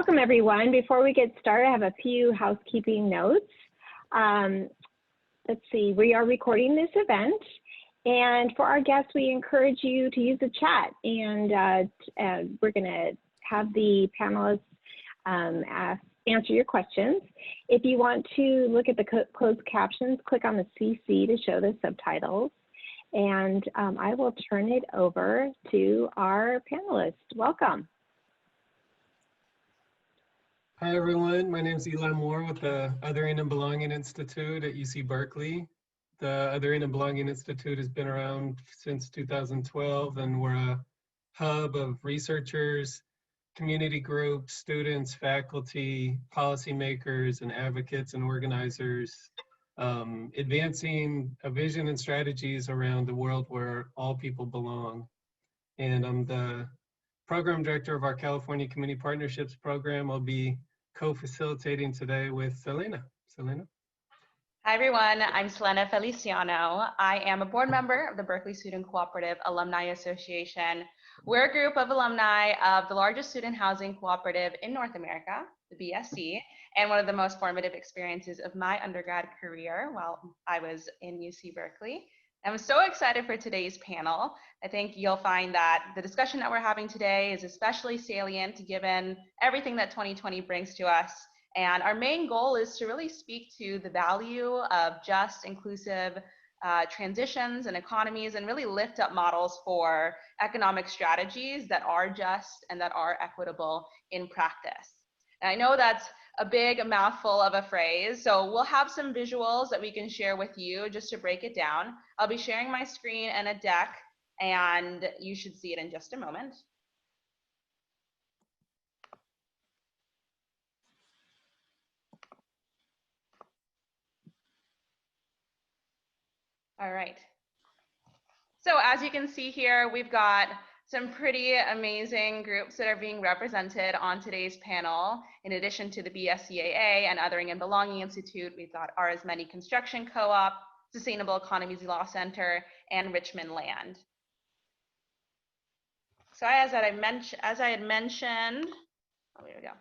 Welcome, everyone. Before we get started, I have a few housekeeping notes. Let's see, we are recording this event. And for our guests, we encourage you to use the chat. And we're going to have the panelists answer your questions. If you want to look at the closed captions, click on the CC to show the subtitles. And I will turn it over to our panelists. Welcome. Hi, everyone. My name is Eli Moore with the Othering and Belonging Institute at UC Berkeley. The Othering and Belonging Institute has been around since 2012, and we're a hub of researchers, community groups, students, faculty, policymakers, and advocates and organizers, advancing a vision and strategies around a world where all people belong. And I'm the program director of our California Community Partnerships program. I'll be co-facilitating today with Selena. Selena? Hi, everyone. I'm Selena Feliciano. I am a board member of the Berkeley Student Cooperative Alumni Association. We're a group of alumni of the largest student housing cooperative in North America, the BSC, and one of the most formative experiences of my undergrad career while I was in UC Berkeley. I'm so excited for today's panel. I think you'll find that the discussion that we're having today is especially salient given everything that 2020 brings to us. And our main goal is to really speak to the value of just, inclusive transitions and economies, and really lift up models for economic strategies that are just and that are equitable in practice. And I know that's a big mouthful of a phrase, so we'll have some visuals that we can share with you just to break it down. I'll be sharing my screen and a deck, and you should see it in just a moment. All right. So as you can see here, we've got some pretty amazing groups that are being represented on today's panel. In addition to the BSCAA and Othering and Belonging Institute, we've got Ours Many Construction Co-op, Sustainable Economies Law Center, and Richmond Land. So as I had mentioned, oh, here we go.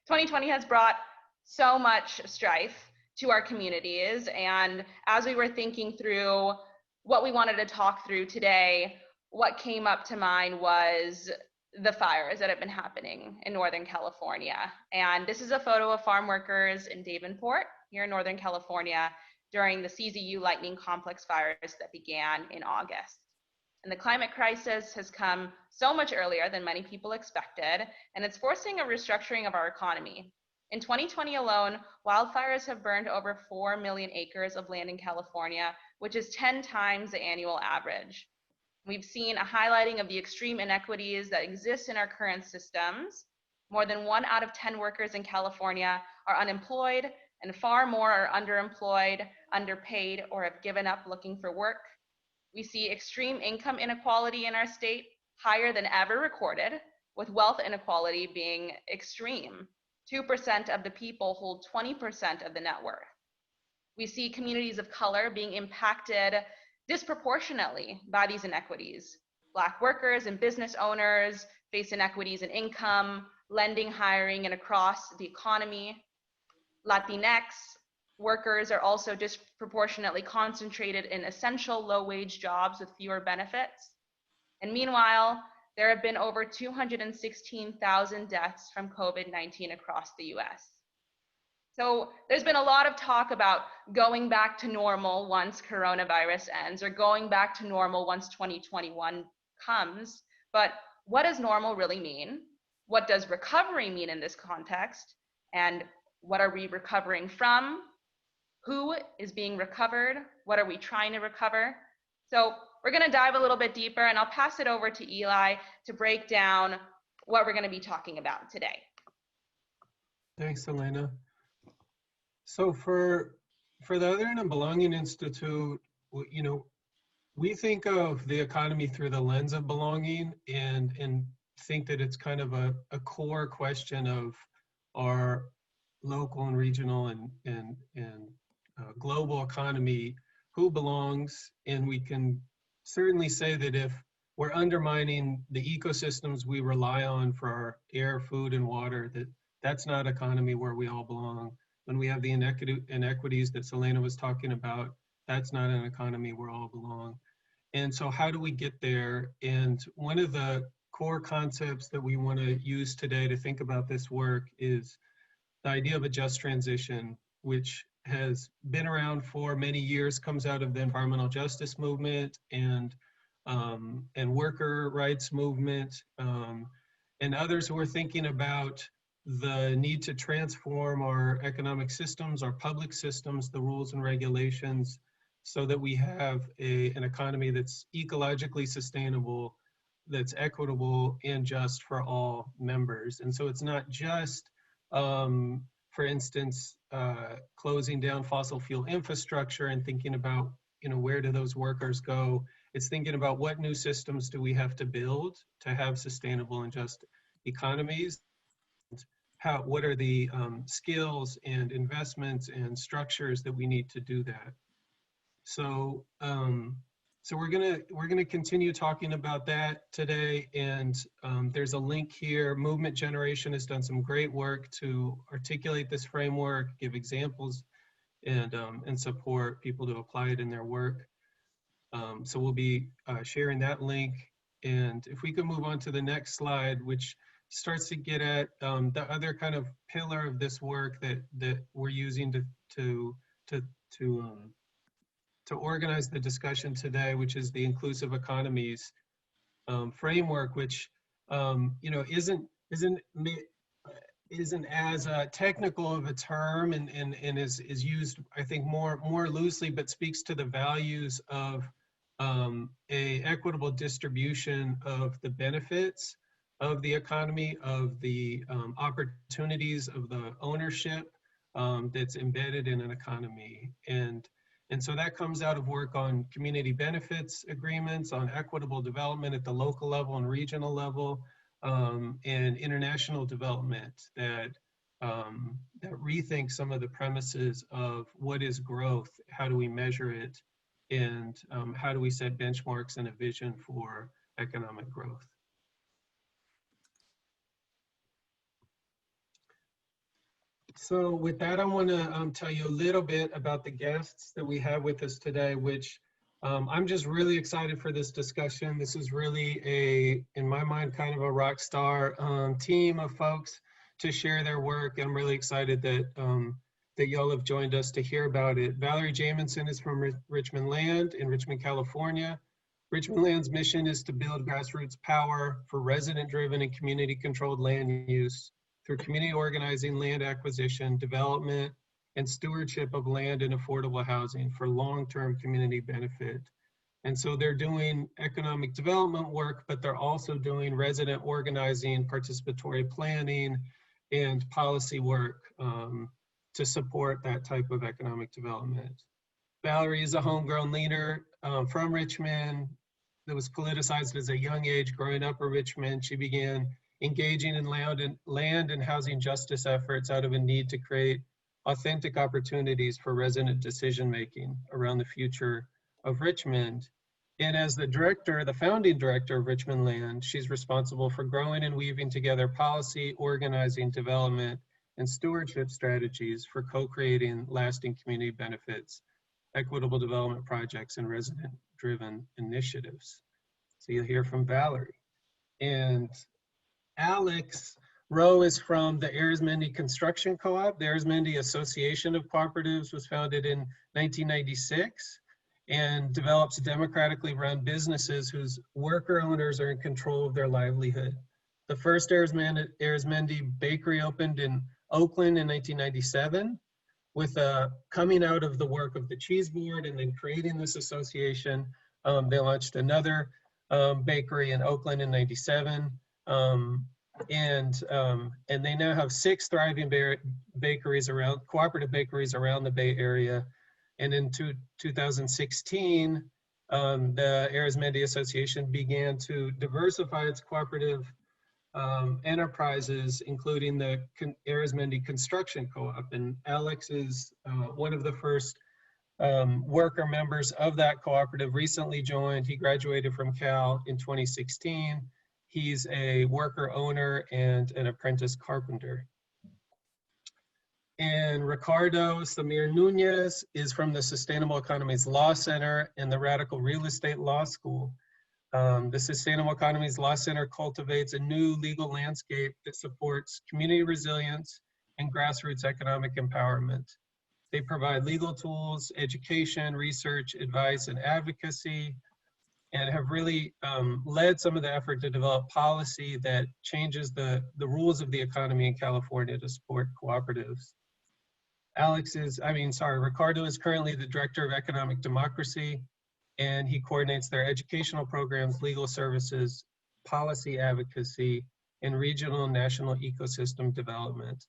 2020 has brought so much strife to our communities, and as we were thinking through what we wanted to talk through today, what came up to mind was the fires that have been happening in Northern California. And this is a photo of farm workers in Davenport, here in Northern California, during the CZU lightning complex fires that began in August. And the climate crisis has come so much earlier than many people expected, and it's forcing a restructuring of our economy. In 2020 alone, wildfires have burned over 4 million acres of land in California, which is 10 times the annual average. We've seen a highlighting of the extreme inequities that exist in our current systems. More than 1 out of 10 workers in California are unemployed, and far more are underemployed, underpaid, or have given up looking for work. We see extreme income inequality in our state, higher than ever recorded, with wealth inequality being extreme. 2% of the people hold 20% of the net worth. We see communities of color being impacted disproportionately by these inequities. Black workers and business owners face inequities in income, lending, hiring, and across the economy. Latinx workers are also disproportionately concentrated in essential low-wage jobs with fewer benefits. And meanwhile, there have been over 216,000 deaths from COVID-19 across the US. So there's been a lot of talk about going back to normal once coronavirus ends, or going back to normal once 2021 comes. But what does normal really mean? What does recovery mean in this context? And what are we recovering from? Who is being recovered? What are we trying to recover? So we're going to dive a little bit deeper, and I'll pass it over to Eli to break down what we're going to be talking about today. Thanks, Elena. So for the Othering and Belonging Institute, you know, we think of the economy through the lens of belonging, and think that it's kind of a core question of our local and regional and global economy, who belongs. And we can certainly say that if we're undermining the ecosystems we rely on for our air, food, and water, that's not economy where we all belong. When we have the inequities that Selena was talking about, that's not an economy where all belong. And so how do we get there? And one of the core concepts that we want to use today to think about this work is the idea of a just transition, which has been around for many years, comes out of the environmental justice movement and worker rights movement, and others who are thinking about the need to transform our economic systems, our public systems, the rules and regulations, so that we have an economy that's ecologically sustainable, that's equitable and just for all members. And so it's not just, for instance, closing down fossil fuel infrastructure and thinking about, where do those workers go? It's thinking about what new systems do we have to build to have sustainable and just economies. What are the skills and investments and structures that we need to do that? So, so we're gonna continue talking about that today, and there's a link here. Movement Generation has done some great work to articulate this framework, give examples, and support people to apply it in their work. So we'll be sharing that link, and if we could move on to the next slide, which starts to get at the other kind of pillar of this work that we're using to organize the discussion today, which is the inclusive economies framework, which isn't as technical of a term and is used, I think, more loosely, but speaks to the values of a equitable distribution of the benefits of the economy, of the opportunities, of the ownership that's embedded in an economy. And so that comes out of work on community benefits agreements, on equitable development at the local level and regional level, and international development that rethink some of the premises of what is growth, how do we measure it, and how do we set benchmarks and a vision for economic growth. So with that, I want to tell you a little bit about the guests that we have with us today, which I'm just really excited for this discussion. This is really in my mind, kind of a rock star team of folks to share their work. I'm really excited that that y'all have joined us to hear about it. Valerie Jamison is from Richmond Land in Richmond, California. Richmond Land's mission is to build grassroots power for resident-driven and community-controlled land use through community organizing, land acquisition, development, and stewardship of land and affordable housing for long-term community benefit. And so they're doing economic development work, but they're also doing resident organizing, participatory planning, and policy work to support that type of economic development. Valerie is a homegrown leader from Richmond that was politicized as a young age. Growing up in Richmond, she began engaging in land and housing justice efforts out of a need to create authentic opportunities for resident decision-making around the future of Richmond. And as the founding director of Richmond Land, she's responsible for growing and weaving together policy, organizing, development, and stewardship strategies for co-creating lasting community benefits, equitable development projects, and resident-driven initiatives. So you'll hear from Valerie. And Alex Rowe is from the Arizmendi Construction Co-op. The Arizmendi Association of Cooperatives was founded in 1996 and develops democratically run businesses whose worker owners are in control of their livelihood. The first Arizmendi bakery opened in Oakland in 1997. With coming out of the work of the Cheese Board and then creating this association, they launched another bakery in Oakland in 97. And they now have 6 thriving cooperative bakeries around the Bay Area. And in 2016, the Arizmendi Association began to diversify its cooperative enterprises, including the Arizmendi Construction Co-op. And Alex is one of the first worker members of that cooperative, recently joined. He graduated from Cal in 2016. He's a worker owner and an apprentice carpenter. And Ricardo Samir Nunez is from the Sustainable Economies Law Center and the Radical Real Estate Law School. The Sustainable Economies Law Center cultivates a new legal landscape that supports community resilience and grassroots economic empowerment. They provide legal tools, education, research, advice, and advocacy, and have really led some of the effort to develop policy that changes the rules of the economy in California to support cooperatives. Ricardo is currently the Director of Economic Democracy, and he coordinates their educational programs, legal services, policy advocacy, and regional and national ecosystem development.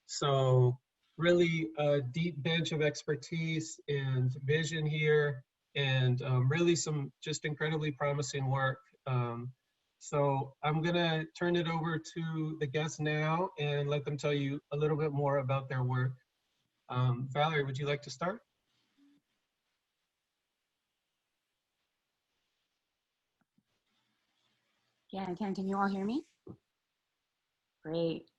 So really a deep bench of expertise and vision here, and really some just incredibly promising work. So I'm gonna turn it over to the guests now and let them tell you a little bit more about their work. Valerie, would you like to start? Yeah, I can. Can you all hear me? Great.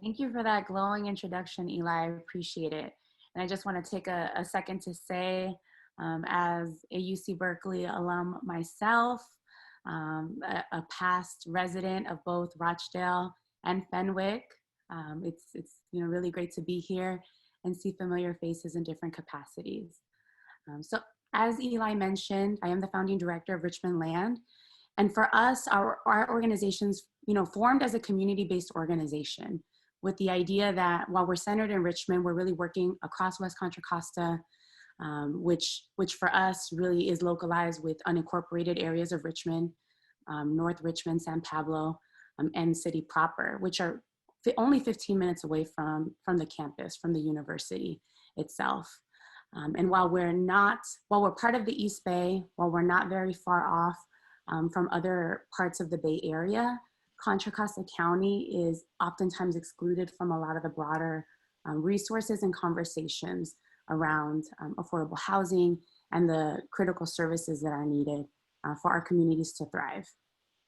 Thank you for that glowing introduction, Eli. I appreciate it. And I just want to take a second to say, as a UC Berkeley alum myself, a past resident of both Rochdale and Fenwick, it's really great to be here and see familiar faces in different capacities. So as Eli mentioned, I am the founding director of Richmond Land. And for us, our organization's formed as a community-based organization with the idea that while we're centered in Richmond, we're really working across West Contra Costa, which for us really is localized with unincorporated areas of Richmond, North Richmond, San Pablo, and city proper, which are only 15 minutes away from the campus, from the university itself. And while we're part of the East Bay, while we're not very far off from other parts of the Bay Area, Contra Costa County is oftentimes excluded from a lot of the broader resources and conversations around affordable housing and the critical services that are needed for our communities to thrive.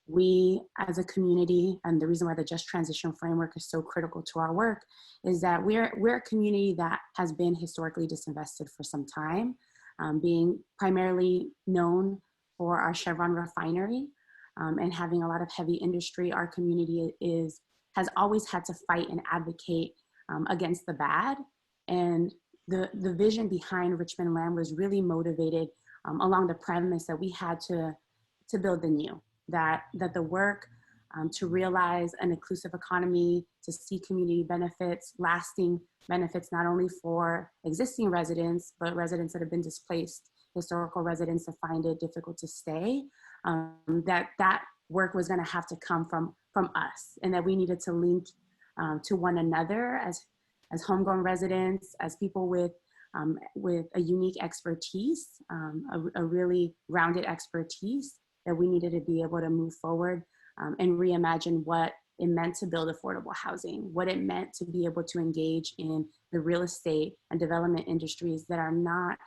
We, as a community, and the reason why the Just Transition Framework is so critical to our work, is that we're a community that has been historically disinvested for some time, being primarily known for our Chevron refinery and having a lot of heavy industry. Our community has always had to fight and advocate against the bad. And the vision behind Richmond Land was really motivated along the premise that we had to build the new, that the work to realize an inclusive economy, to see community benefits, lasting benefits, not only for existing residents, but residents that have been displaced, historical residents that find it difficult to stay, that work was gonna have to come from us, and that we needed to link to one another as homegrown residents, as people with a unique expertise, a really rounded expertise, that we needed to be able to move forward and reimagine what it meant to build affordable housing, what it meant to be able to engage in the real estate and development industries that are not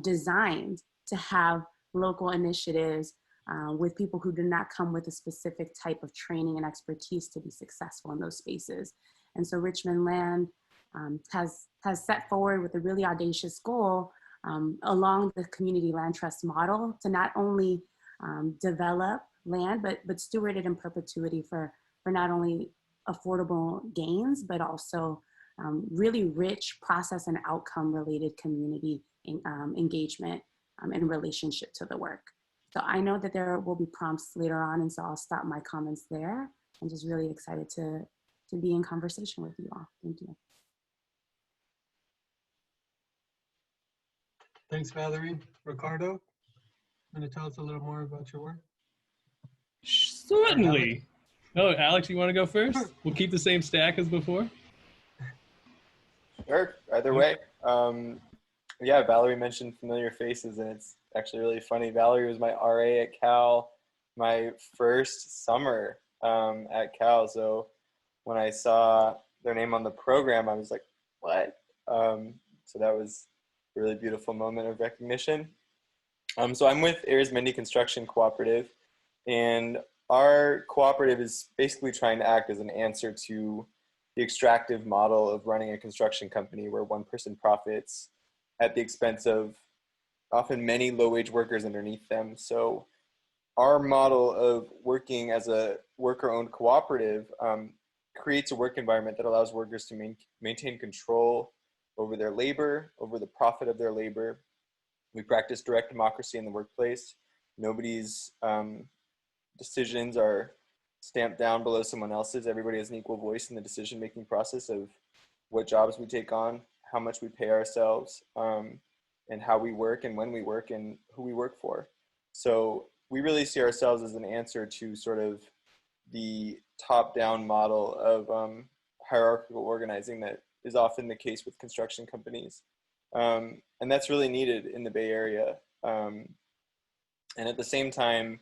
designed to have local initiatives with people who do not come with a specific type of training and expertise to be successful in those spaces. And so Richmond Land has set forward with a really audacious goal along the community land trust model to not only develop land, but steward it in perpetuity for not only affordable gains, but also really rich process and outcome related community engagement in relationship to the work. So I know that there will be prompts later on, and so I'll stop my comments there. I'm just really excited to be in conversation with you all. Thank you. Thanks, Valerie. Ricardo, want to tell us a little more about your work? Certainly. Oh, Alex, you want to go first? Sure. We'll keep the same stack as before. Sure, either way. Yeah, Valerie mentioned familiar faces, and it's actually really funny. Valerie was my RA at Cal my first summer at Cal. So when I saw their name on the program, I was like, what? So that was a really beautiful moment of recognition. So I'm with Arizmendi Construction Cooperative, and our cooperative is basically trying to act as an answer to the extractive model of running a construction company where one person profits at the expense of often many low-wage workers underneath them. So our model of working as a worker-owned cooperative creates a work environment that allows workers to maintain control over their labor, over the profit of their labor. We practice direct democracy in the workplace. Nobody's decisions are stamped down below someone else's. Everybody has an equal voice in the decision-making process of what jobs we take on, how much we pay ourselves, and how we work and when we work and who we work for. So we really see ourselves as an answer to sort of the top-down model of hierarchical organizing that is often the case with construction companies. And that's really needed in the Bay Area. And at the same time,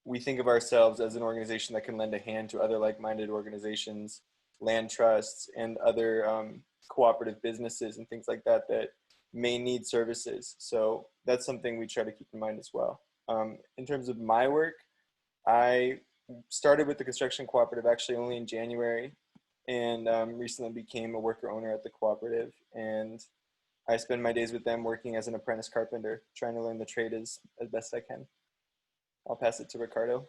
we think of ourselves as an organization that can lend a hand to other like-minded organizations, land trusts, and other cooperative businesses and things like that that may need services. So that's something we try to keep in mind as well. In terms of my work, I started with the construction cooperative actually only in January, and recently became a worker owner at the cooperative. And I spend my days with them working as an apprentice carpenter, trying to learn the trade as best I can. I'll pass it to Ricardo.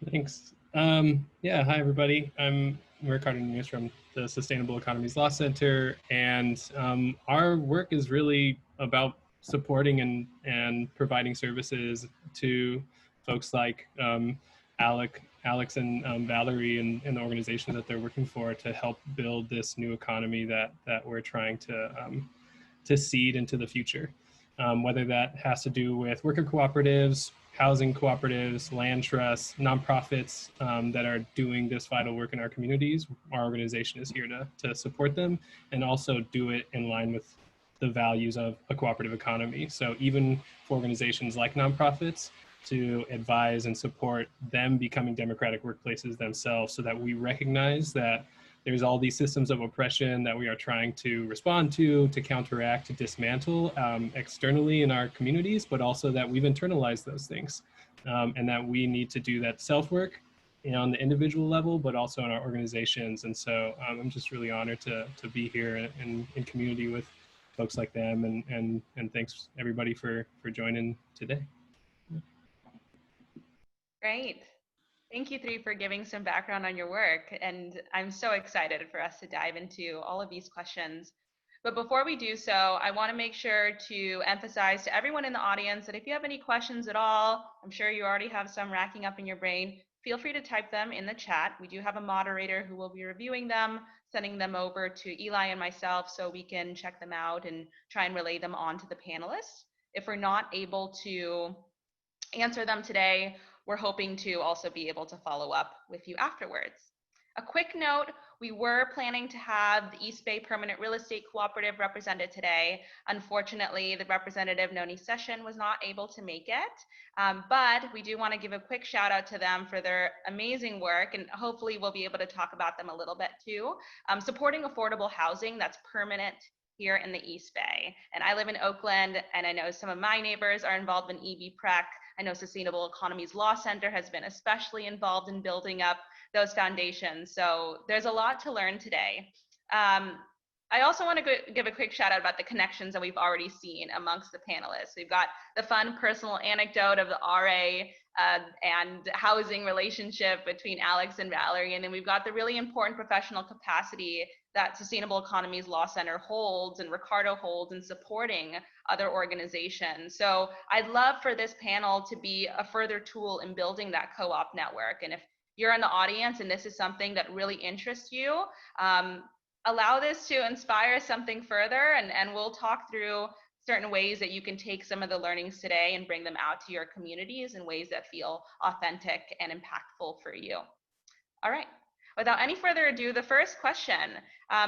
Thanks. Yeah, hi everybody. I'm Ricardo Nunez from the Sustainable Economies Law Center, and our work is really about supporting and providing services to folks like Alex and Valerie and the organization that they're working for to help build this new economy that we're trying to seed into the future. Whether that has to do with worker cooperatives, housing cooperatives, land trusts, nonprofits that are doing this vital work in our communities. Our organization is here to support them and also do it in line with the values of a cooperative economy. So even for organizations like nonprofits, to advise and support them becoming democratic workplaces themselves, so that we recognize that there's all these systems of oppression that we are trying to respond to counteract, to dismantle externally in our communities, but also that we've internalized those things, and that we need to do that self-work on the individual level, but also in our organizations. And so I'm just really honored to be here in community with folks like them, and thanks everybody for joining today. Great. Thank you three for giving some background on your work. And I'm so excited for us to dive into all of these questions. But before we do so, I want to make sure to emphasize to everyone in the audience that if you have any questions at all, I'm sure you already have some racking up in your brain, feel free to type them in the chat. We do have a moderator who will be reviewing them, sending them over to Eli and myself so we can check them out and try and relay them on to the panelists. If we're not able to answer them today, we're hoping to also be able to follow up with you afterwards. A quick note, we were planning to have the East Bay Permanent Real Estate Cooperative represented today. Unfortunately, the representative Noni Session was not able to make it, but we do want to give a quick shout out to them for their amazing work, and hopefully we'll be able to talk about them a little bit too. Supporting affordable housing that's permanent here in the East Bay. And I live in Oakland, and I know some of my neighbors are involved in EB-PREC. I know Sustainable Economies Law Center has been especially involved in building up those foundations. So there's a lot to learn today. I also want to give a quick shout out about the connections that we've already seen amongst the panelists. We've got the fun personal anecdote of the RA and housing relationship between Alex and Valerie. And then we've got the really important professional capacity that Sustainable Economies Law Center holds and Ricardo holds in supporting other organizations. So I'd love for this panel to be a further tool in building that co-op network. And if you're in the audience and this is something that really interests you, allow this to inspire something further, and we'll talk through certain ways that you can take some of the learnings today and bring them out to your communities in ways that feel authentic and impactful for you. All right, without any further ado, the first question,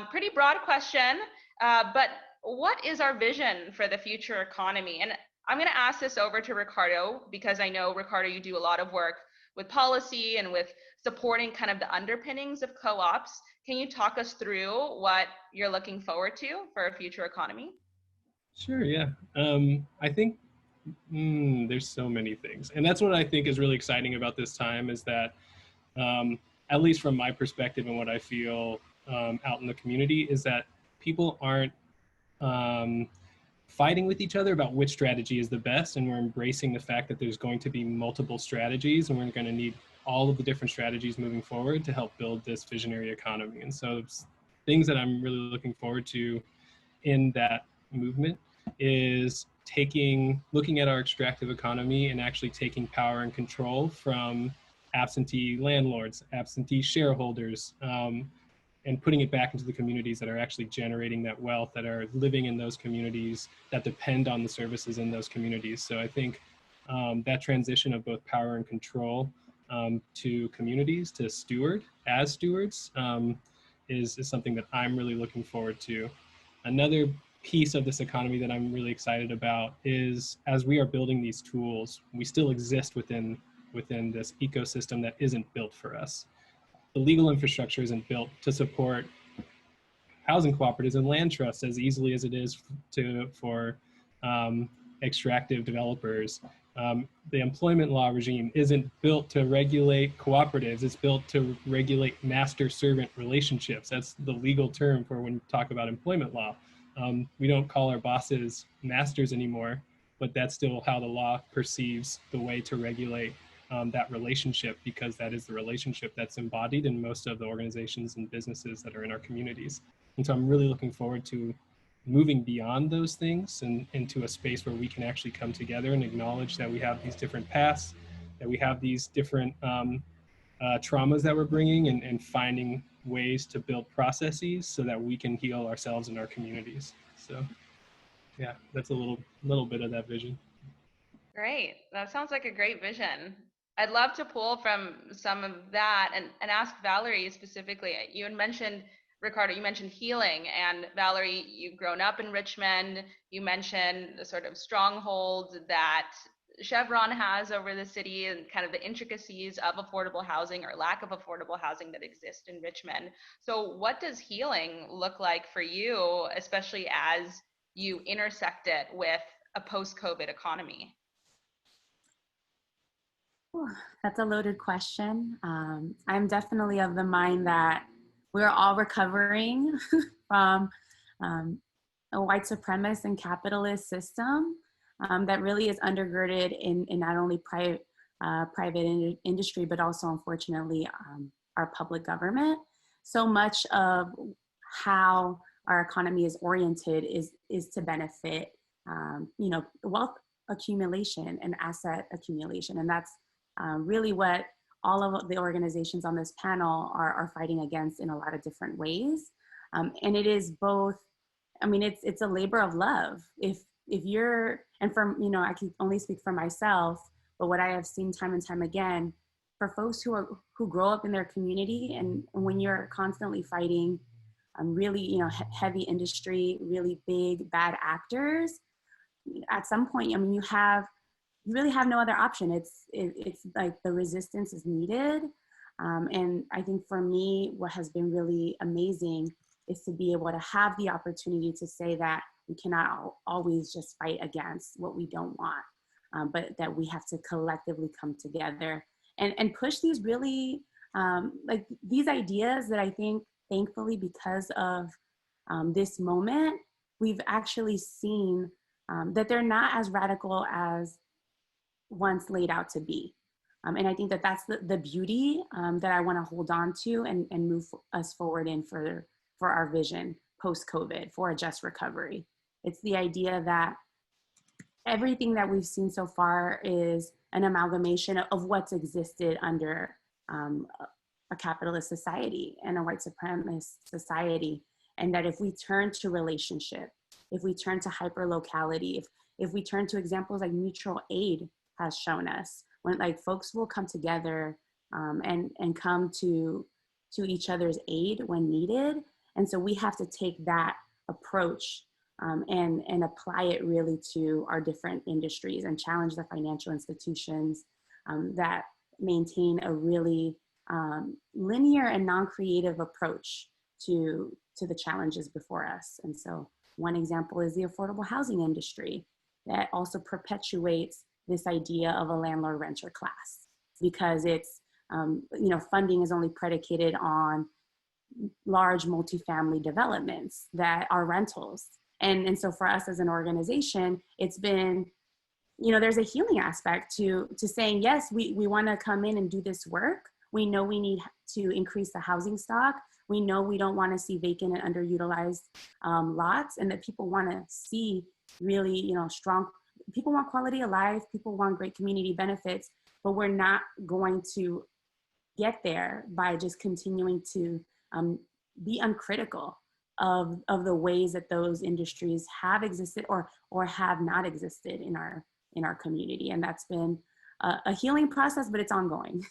pretty broad question, but what is our vision for the future economy? And I'm gonna ask this over to Ricardo, because I know, Ricardo, you do a lot of work with policy and with supporting kind of the underpinnings of co-ops. Can you talk us through what you're looking forward to for a future economy? Sure, yeah. I think there's so many things. And that's what I think is really exciting about this time, is that at least from my perspective and what I feel out in the community, is that people aren't fighting with each other about which strategy is the best, and we're embracing the fact that there's going to be multiple strategies, and we're going to need all of the different strategies moving forward to help build this visionary economy. And so things that I'm really looking forward to in that movement is looking at our extractive economy and actually taking power and control from absentee landlords, absentee shareholders, and putting it back into the communities that are actually generating that wealth, that are living in those communities, that depend on the services in those communities. So I think that transition of both power and control to communities, to stewards, is something that I'm really looking forward to. Another piece of this economy that I'm really excited about is, as we are building these tools, we still exist within this ecosystem that isn't built for us. The legal infrastructure isn't built to support housing cooperatives and land trusts as easily as it is for extractive developers. The employment law regime isn't built to regulate cooperatives. It's built to regulate master-servant relationships. That's the legal term for when you talk about employment law. We don't call our bosses masters anymore, but that's still how the law perceives the way to regulate that relationship, because that is the relationship that's embodied in most of the organizations and businesses that are in our communities. And so I'm really looking forward to moving beyond those things and into a space where we can actually come together and acknowledge that we have these different paths, that we have these different traumas that we're bringing, and finding ways to build processes so that we can heal ourselves and our communities. So yeah, that's a little bit of that vision. Great. That sounds like a great vision. I'd love to pull from some of that and ask Valerie specifically. You had mentioned, Ricardo, you mentioned healing, and Valerie, you've grown up in Richmond. You mentioned the sort of stronghold that Chevron has over the city and kind of the intricacies of affordable housing or lack of affordable housing that exist in Richmond. So what does healing look like for you, especially as you intersect it with a post-COVID economy? That's a loaded question. I'm definitely of the mind that we're all recovering from a white supremacist and capitalist system that really is undergirded in not only private industry, but also, unfortunately, our public government. So much of how our economy is oriented is to benefit, wealth accumulation and asset accumulation, and that's really what all of the organizations on this panel are fighting against in a lot of different ways. And it is both, it's a labor of love. If you're, and I can only speak for myself, but what I have seen time and time again, for folks who grow up in their community, and when you're constantly fighting really, heavy industry, really big, bad actors, at some point, you really have no other option. It's like the resistance is needed. And I think for me, what has been really amazing is to be able to have the opportunity to say that we cannot always just fight against what we don't want, but that we have to collectively come together and push these really, these ideas that I think, thankfully, because of this moment, we've actually seen that they're not as radical as once laid out to be. And I think that that's the beauty that I want to hold on to and move us forward in for our vision post-COVID, for a just recovery. It's the idea that everything that we've seen so far is an amalgamation of what's existed under a capitalist society and a white supremacist society. And that if we turn to relationship, if we turn to hyperlocality, if we turn to examples like mutual aid has shown us, when folks will come together and come to each other's aid when needed. And so we have to take that approach and apply it really to our different industries and challenge the financial institutions that maintain a really linear and non-creative approach to the challenges before us. And so one example is the affordable housing industry that also perpetuates this idea of a landlord-renter class, because it's funding is only predicated on large multifamily developments that are rentals. And so for us as an organization, it's been, there's a healing aspect to saying, yes, we want to come in and do this work. We know we need to increase the housing stock. We know we don't want to see vacant and underutilized lots, and that people want to see really, strong, people want quality of life, people want great community benefits, but we're not going to get there by just continuing to be uncritical of the ways that those industries have existed or have not existed in our community. And that's been a healing process, but it's ongoing.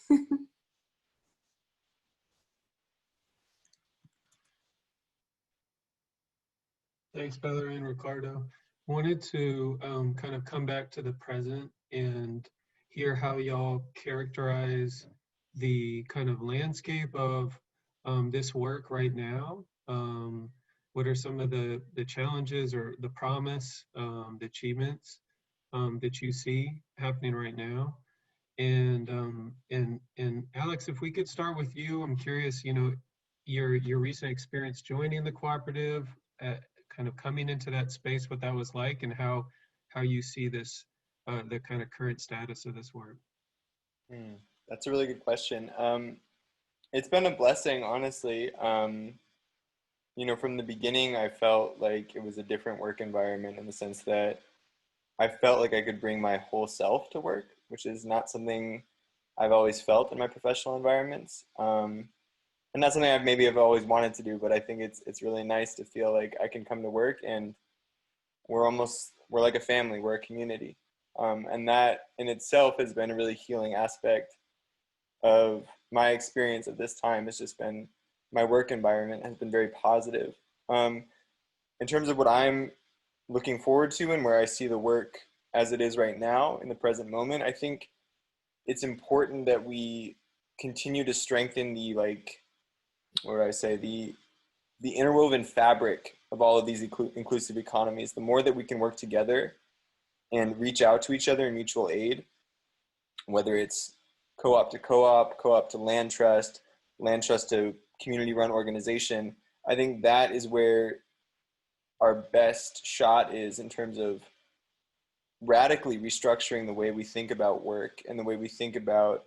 Thanks, Valerie and Ricardo. Wanted to kind of come back to the present and hear how y'all characterize the kind of landscape of this work right now. What are some of the challenges or the promise, the achievements that you see happening right now? And Alex, if we could start with you, I'm curious, your recent experience joining the cooperative, kind of coming into that space, what that was like, and how you see this, the kind of current status of this work. That's a really good question. It's been a blessing, honestly. From the beginning, I felt like it was a different work environment in the sense that I felt like I could bring my whole self to work, which is not something I've always felt in my professional environments. And that's something I've always wanted to do, but I think it's really nice to feel like I can come to work and we're like a family, we're a community. And that in itself has been a really healing aspect of my experience at this time. It's just been, my work environment has been very positive. In terms of what I'm looking forward to and where I see the work as it is right now in the present moment, I think it's important that we continue to strengthen the interwoven fabric of all of these inclusive economies. The more that we can work together and reach out to each other in mutual aid, whether it's co-op to co-op, co-op to land trust to community-run organization, I think that is where our best shot is in terms of radically restructuring the way we think about work and the way we think about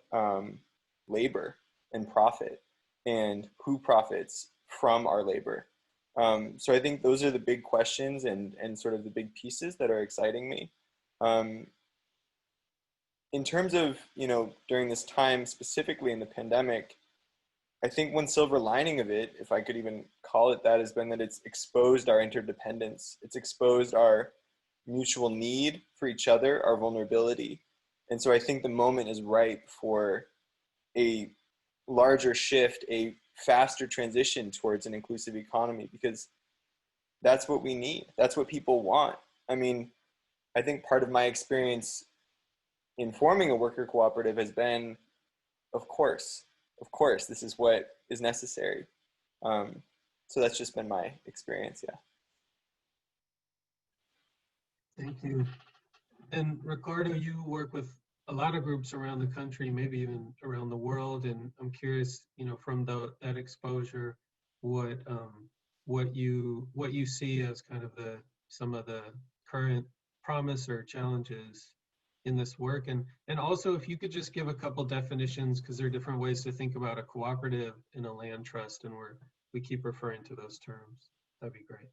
labor and profit and who profits from our labor. So I think those are the big questions and sort of the big pieces that are exciting me. In terms of, during this time, specifically in the pandemic, I think one silver lining of it, if I could even call it that, has been that it's exposed our interdependence. It's exposed our mutual need for each other, our vulnerability. And so I think the moment is ripe for a larger shift, a faster transition towards an inclusive economy, because that's what we need. That's what people want. I mean, I think part of my experience in forming a worker cooperative has been, of course, this is what is necessary. So that's just been my experience, yeah. Thank you. And Ricardo, you work with a lot of groups around the country, maybe even around the world, and I'm curious, from that exposure, what you see as kind of some of the current promise or challenges in this work, and also if you could just give a couple definitions, because there are different ways to think about a cooperative and a land trust, and we keep referring to those terms. That'd be great.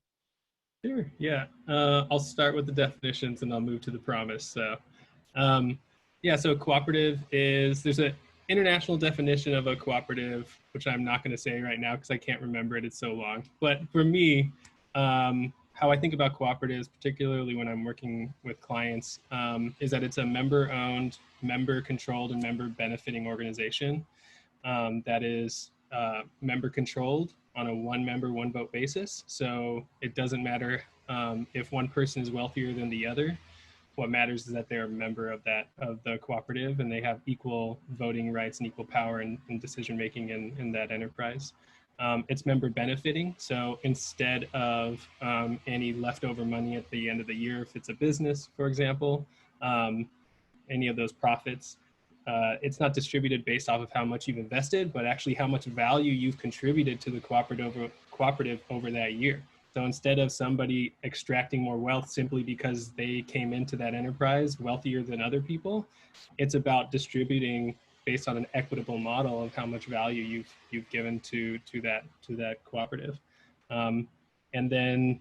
Sure, yeah. I'll start with the definitions and I'll move to the promise. So, so cooperative there's an international definition of a cooperative, which I'm not going to say right now because I can't remember it, it's so long. But for me, how I think about cooperatives, particularly when I'm working with clients, is that it's a member-owned, member-controlled, and member-benefiting organization that is member-controlled on a one-member, one-vote basis. So it doesn't matter if one person is wealthier than the other. What matters is that they're a member of the cooperative, and they have equal voting rights and equal power in decision-making in that enterprise. It's member benefiting. So instead of any leftover money at the end of the year, if it's a business, for example, any of those profits, it's not distributed based off of how much you've invested, but actually how much value you've contributed to the cooperative over that year. So instead of somebody extracting more wealth simply because they came into that enterprise wealthier than other people, it's about distributing based on an equitable model of how much value you've given to that cooperative. And then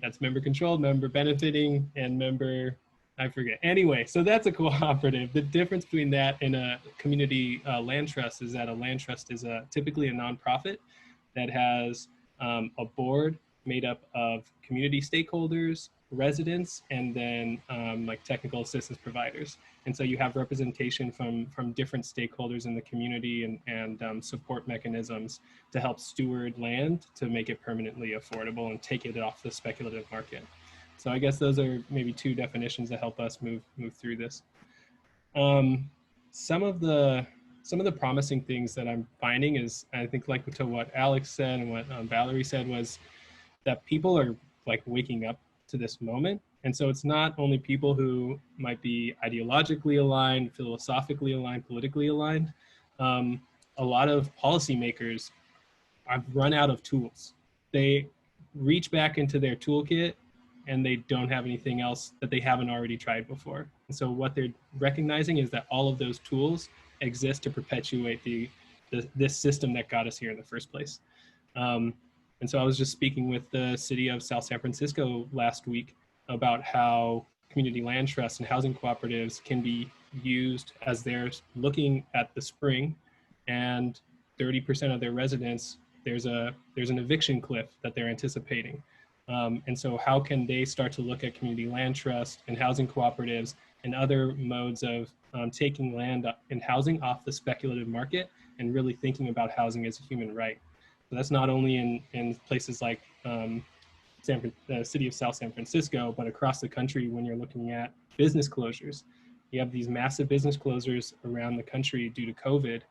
that's member controlled, member benefiting, and member, I forget. Anyway, so that's a cooperative. The difference between that and a community land trust is that a land trust is typically a nonprofit that has a board made up of community stakeholders, residents, and then like technical assistance providers. And so you have representation from different stakeholders in the community and support mechanisms to help steward land to make it permanently affordable and take it off the speculative market. So I guess those are maybe two definitions that help us move through this. Some of the promising things that I'm finding is, I think, like to what Alex said and what Valerie said, was that people are like waking up to this moment. And so it's not only people who might be ideologically aligned, philosophically aligned, politically aligned. A lot of policymakers have run out of tools. They reach back into their toolkit and they don't have anything else that they haven't already tried before. And so what they're recognizing is that all of those tools exist to perpetuate this system that got us here in the first place. And so I was just speaking with the city of South San Francisco last week about how community land trusts and housing cooperatives can be used as they're looking at the spring, and 30% of their residents, there's an eviction cliff that they're anticipating. And so how can they start to look at community land trust and housing cooperatives and other modes of taking land and housing off the speculative market and really thinking about housing as a human right? So that's not only in places like the city of South San Francisco, but across the country when you're looking at business closures. You have these massive business closures around the country due to COVID.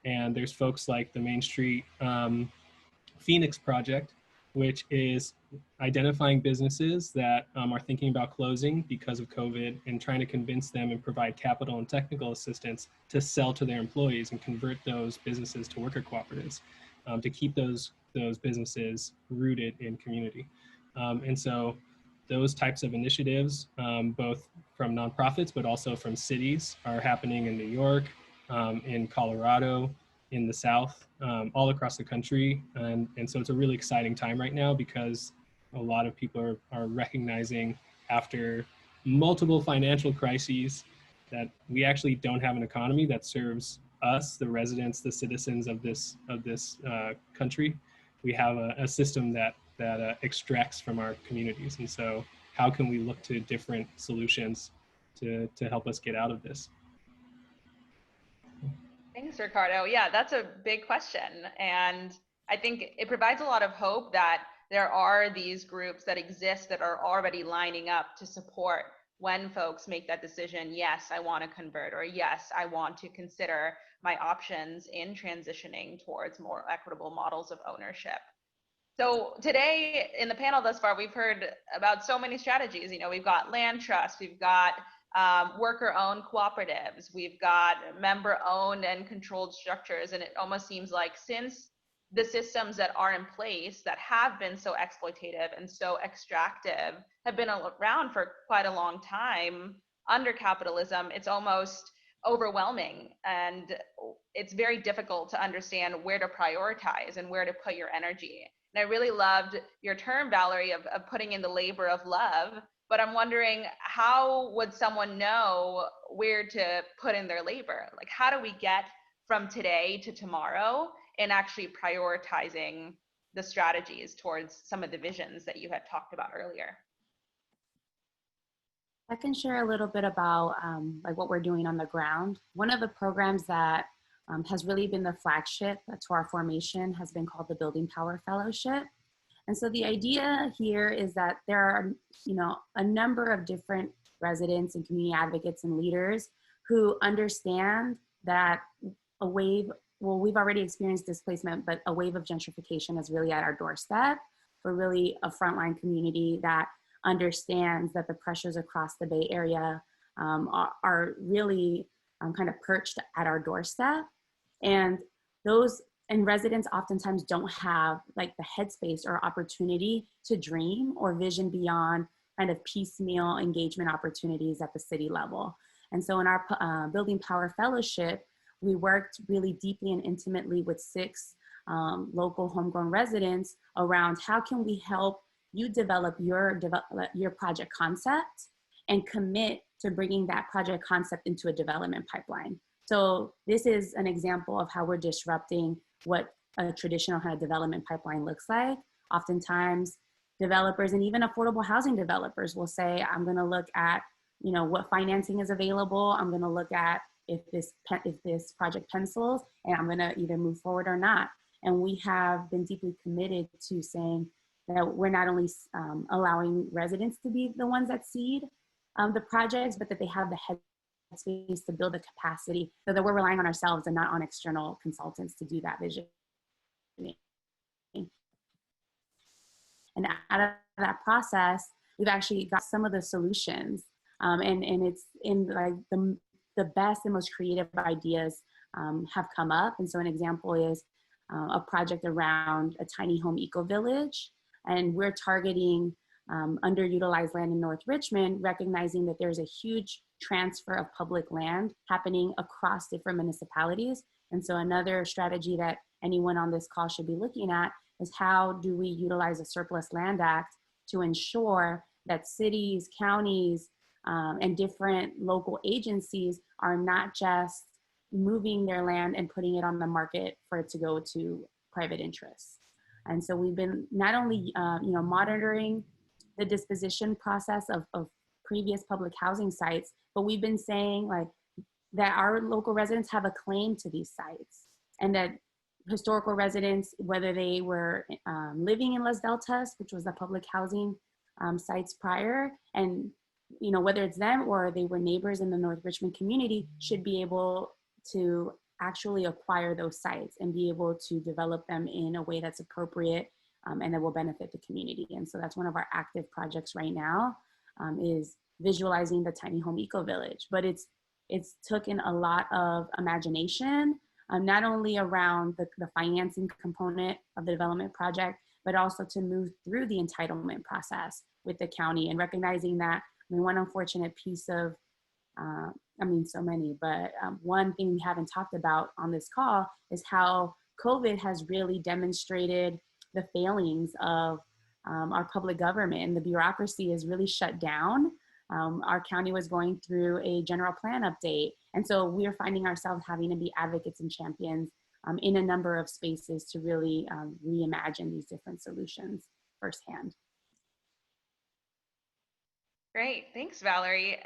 And there's folks like the Main Street Phoenix Project, which is identifying businesses that are thinking about closing because of COVID and trying to convince them and provide capital and technical assistance to sell to their employees and convert those businesses to worker cooperatives, to keep those businesses rooted in community. And so those types of initiatives, both from nonprofits, but also from cities, are happening in New York, in Colorado, in the South, all across the country. And so it's a really exciting time right now because a lot of people are recognizing, after multiple financial crises, that we actually don't have an economy that serves us, the residents, the citizens of this country. We have a system that extracts from our communities. And so how can we look to different solutions to help us get out of this? Thanks, Ricardo. Yeah, that's a big question. And I think it provides a lot of hope that there are these groups that exist that are already lining up to support when folks make that decision. Yes, I want to convert, or yes, I want to consider my options in transitioning towards more equitable models of ownership. So today in the panel thus far, we've heard about so many strategies. You know, we've got land trusts, we've got worker-owned cooperatives, we've got member-owned and controlled structures, and it almost seems like since the systems that are in place that have been so exploitative and so extractive have been around for quite a long time under capitalism, it's almost overwhelming, and it's very difficult to understand where to prioritize and where to put your energy. And I really loved your term, Valerie, of putting in the labor of love. But I'm wondering, how would someone know where to put in their labor? Like, how do we get from today to tomorrow and actually prioritizing the strategies towards some of the visions that you had talked about earlier? I can share a little bit about like what we're doing on the ground. One of the programs that has really been the flagship to our formation has been called the Building Power Fellowship. And so the idea here is that there are, you know, a number of different residents and community advocates and leaders who understand that a wave, well, we've already experienced displacement, but a wave of gentrification is really at our doorstep. We're really a frontline community that understands that the pressures across the Bay Area are really kind of perched at our doorstep. And residents oftentimes don't have like the headspace or opportunity to dream or vision beyond kind of piecemeal engagement opportunities at the city level. And so in our Building Power Fellowship, we worked really deeply and intimately with 6 local homegrown residents around how can we help you develop your project concept and commit to bringing that project concept into a development pipeline. So this is an example of how we're disrupting what a traditional kind of development pipeline looks like. Oftentimes, developers and even affordable housing developers will say, I'm gonna look at, you know, what financing is available. I'm gonna look at if this project pencils, and I'm gonna either move forward or not. And we have been deeply committed to saying that we're not only allowing residents to be the ones that seed the projects, but that they have the headspace to build the capacity, so that we're relying on ourselves and not on external consultants to do that vision. And out of that process, we've actually got some of the solutions, and it's in like the best and most creative ideas have come up. And so an example is a project around a tiny home eco-village, and we're targeting underutilized land in North Richmond, recognizing that there's a huge transfer of public land happening across different municipalities. And so another strategy that anyone on this call should be looking at is how do we utilize the Surplus Land Act to ensure that cities, counties, and different local agencies are not just moving their land and putting it on the market for it to go to private interests. And so we've been not only monitoring the disposition process of previous public housing sites, but we've been saying like that our local residents have a claim to these sites, and that historical residents, whether they were living in Las Deltas, which was the public housing sites prior, and you know, whether it's them or they were neighbors in the North Richmond community, should be able to actually acquire those sites and be able to develop them in a way that's appropriate and that will benefit the community. And so that's one of our active projects right now, is visualizing the tiny home eco-village. But it's taken a lot of imagination, not only around the financing component of the development project, but also to move through the entitlement process with the county, and recognizing that, I mean, one unfortunate piece of, so many, but one thing we haven't talked about on this call is how COVID has really demonstrated the failings of our public government, and the bureaucracy is really shut down. Our county was going through a general plan update, and so we're finding ourselves having to be advocates and champions in a number of spaces to really reimagine these different solutions firsthand. Great, thanks, Valerie.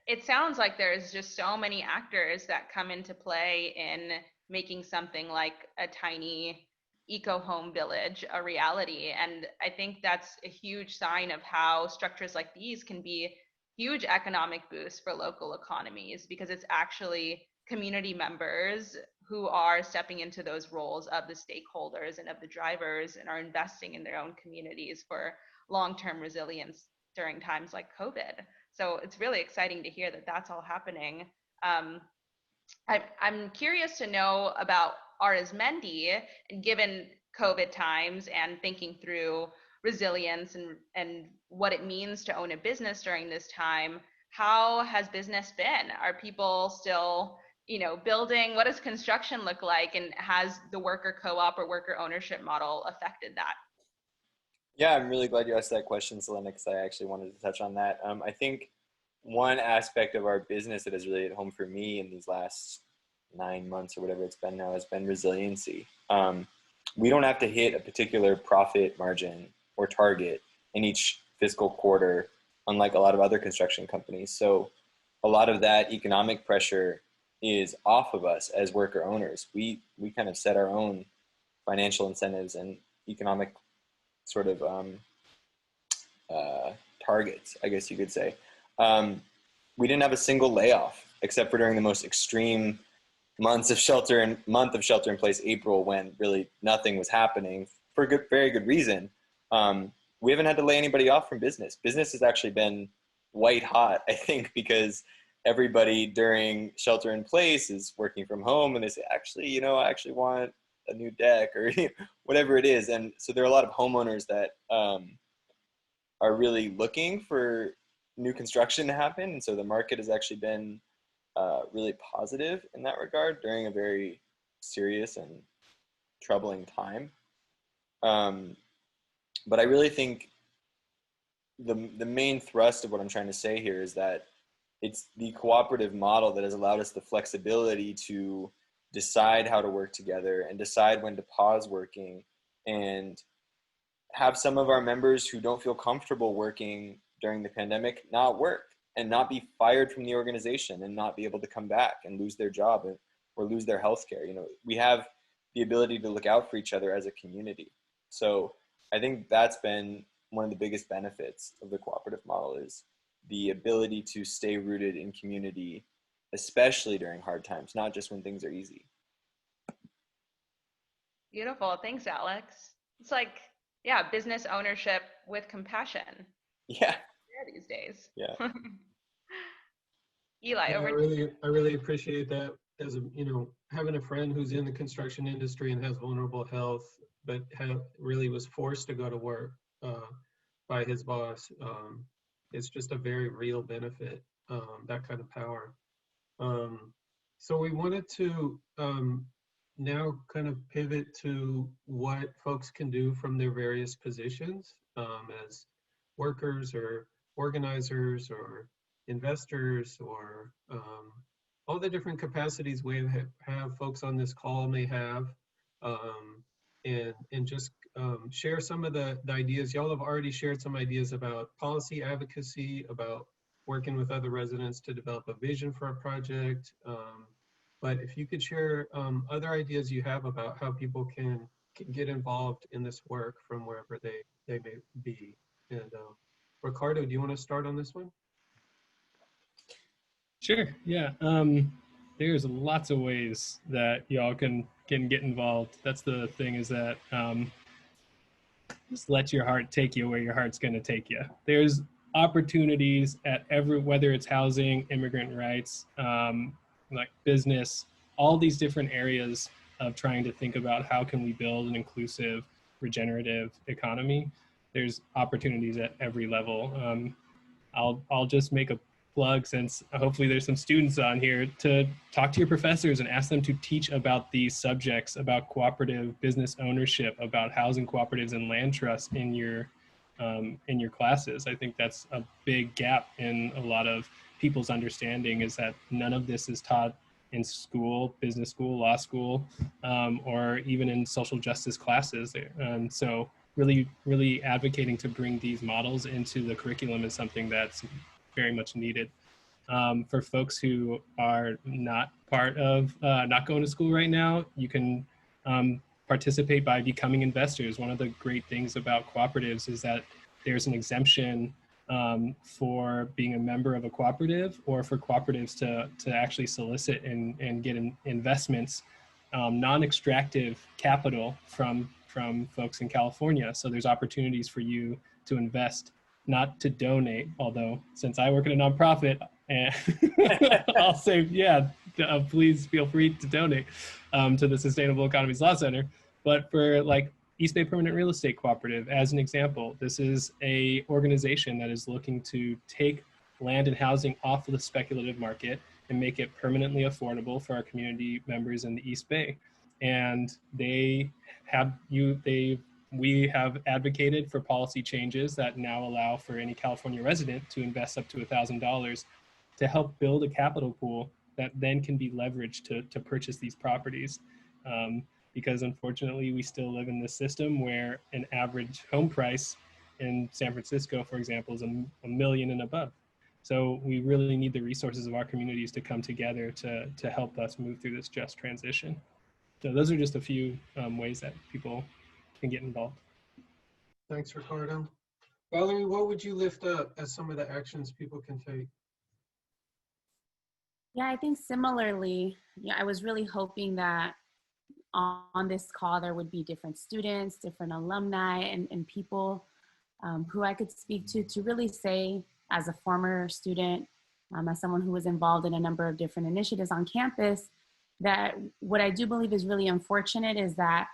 It sounds like there's just so many actors that come into play in making something like a tiny eco home village a reality. And I think that's a huge sign of how structures like these can be huge economic boosts for local economies, because it's actually community members who are stepping into those roles of the stakeholders and of the drivers, and are investing in their own communities for long-term resilience during times like COVID. So it's really exciting to hear that that's all happening. I'm curious to know about Arizmendi, and given COVID times and thinking through resilience and what it means to own a business during this time, how has business been? Are people still, building? What does construction look like? And has the worker co-op or worker ownership model affected that? Yeah, I'm really glad you asked that question, Selena, because I actually wanted to touch on that. I think one aspect of our business that has really hit home for me in these last 9 months or whatever it's been now has been resiliency. We don't have to hit a particular profit margin or target in each fiscal quarter, unlike a lot of other construction companies. So a lot of that economic pressure is off of us as worker owners. We kind of set our own financial incentives and economic sort of targets, I guess you could say. We didn't have a single layoff except for during the most extreme month of shelter in place, April, when really nothing was happening for very good reason. We haven't had to lay anybody off from business. Business has actually been white hot, I think, because everybody during shelter in place is working from home, and they say, actually, you know, I actually want a new deck or whatever it is. And so there are a lot of homeowners that are really looking for new construction to happen. And so the market has actually been really positive in that regard during a very serious and troubling time. But I really think the main thrust of what I'm trying to say here is that it's the cooperative model that has allowed us the flexibility to decide how to work together and decide when to pause working, and have some of our members who don't feel comfortable working during the pandemic not work and not be fired from the organization and not be able to come back and lose their job or lose their health care. You know, we have the ability to look out for each other as a community. So I think that's been one of the biggest benefits of the cooperative model, is the ability to stay rooted in community, especially during hard times, not just when things are easy. Beautiful. Thanks, Alex. It's like, yeah, business ownership with compassion. Yeah. Rare these days. Yeah. Eli, Yeah, over I really appreciate that. As a, you know, having a friend who's in the construction industry and has vulnerable health, but really was forced to go to work by his boss. It's just a very real benefit, that kind of power. So we wanted to now kind of pivot to what folks can do from their various positions as workers or organizers or investors, or all the different capacities we have folks on this call may have, and just share some of the ideas. Y'all have already shared some ideas about policy advocacy, about working with other residents to develop a vision for a project. But if you could share other ideas you have about how people can get involved in this work from wherever they may be. And Ricardo, do you want to start on this one? Sure. Yeah. There's lots of ways that y'all can get involved. That's the thing, is that just let your heart take you where your heart's going to take you. There's opportunities at whether it's housing, immigrant rights, like business, all these different areas of trying to think about how can we build an inclusive, regenerative economy. There's opportunities at every level. I'll just make a plug, since hopefully there's some students on here, to talk to your professors and ask them to teach about these subjects, about cooperative business ownership, about housing cooperatives and land trusts in your classes. I think that's a big gap in a lot of people's understanding, is that none of this is taught in school, business school, law school, or even in social justice classes. So really advocating to bring these models into the curriculum is something that's very much needed. For folks who are not part of, not going to school right now, you can participate by becoming investors. One of the great things about cooperatives is that there's an exemption for being a member of a cooperative, or for cooperatives to actually solicit and get investments, non-extractive capital from folks in California. So there's opportunities for you to invest, not to donate, although since I work at a nonprofit, I'll say, yeah, please feel free to donate to the Sustainable Economies Law Center. But for like East Bay Permanent Real Estate Cooperative, as an example, this is a organization that is looking to take land and housing off of the speculative market and make it permanently affordable for our community members in the East Bay. And we have advocated for policy changes that now allow for any California resident to invest up to $1,000 to help build a capital pool that then can be leveraged to purchase these properties. Because unfortunately, we still live in this system where an average home price in San Francisco, for example, is $1 million and above. So we really need the resources of our communities to come together to help us move through this just transition. So those are just a few ways that people can get involved. Thanks, Ricardo. Valerie, what would you lift up as some of the actions people can take? Yeah, I think similarly, I was really hoping that on this call there would be different students, different alumni, and people who I could speak to really say, as a former student as someone who was involved in a number of different initiatives on campus, that what I do believe is really unfortunate is that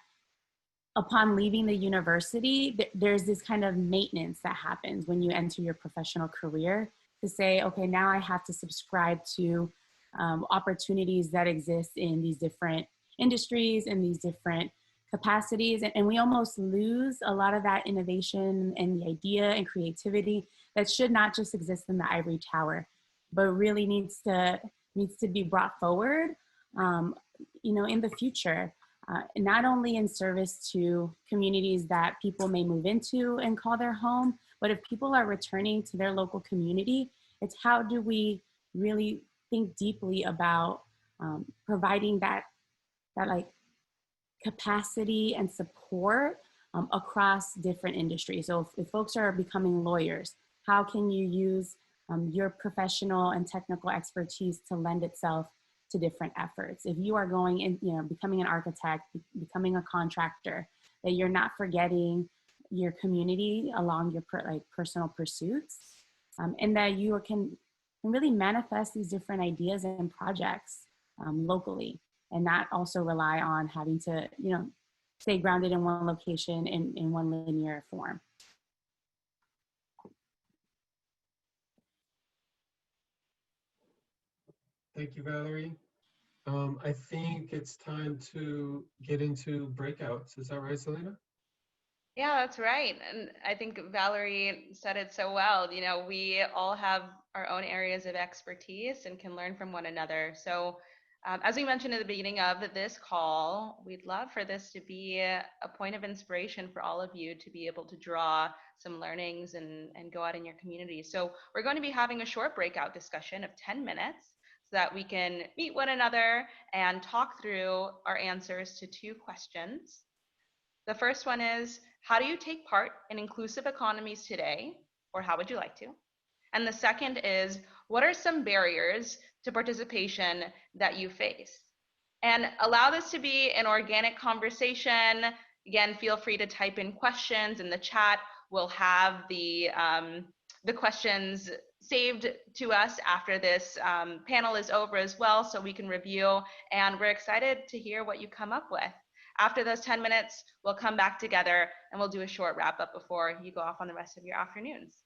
upon leaving the university, there's this kind of maintenance that happens when you enter your professional career to say, okay, now I have to subscribe to opportunities that exist in these different industries and these different capacities. And we almost lose a lot of that innovation and the idea and creativity that should not just exist in the ivory tower, but really needs to be brought forward, in the future. Not only in service to communities that people may move into and call their home, but if people are returning to their local community, it's how do we really think deeply about providing that like capacity and support across different industries. So if folks are becoming lawyers, how can you use your professional and technical expertise to lend itself to different efforts? If you are going in, becoming an architect, becoming a contractor, that you're not forgetting your community along your personal pursuits, and that you can really manifest these different ideas and projects locally, and not also rely on having to, stay grounded in one location in one linear form. Thank you, Valerie. I think it's time to get into breakouts. Is that right, Selena? Yeah, that's right. And I think Valerie said it so well. We all have our own areas of expertise and can learn from one another. So as we mentioned at the beginning of this call, we'd love for this to be a point of inspiration for all of you to be able to draw some learnings and go out in your community. So we're going to be having a short breakout discussion of 10 minutes so that we can meet one another and talk through our answers to 2 questions. The first one is, how do you take part in inclusive economies today, or how would you like to? And the second is, what are some barriers to participation that you face? And allow this to be an organic conversation. Again, feel free to type in questions in the chat. We'll have the questions saved to us after this panel is over as well, so we can review. And we're excited to hear what you come up with. After those 10 minutes, we'll come back together and we'll do a short wrap up before you go off on the rest of your afternoons.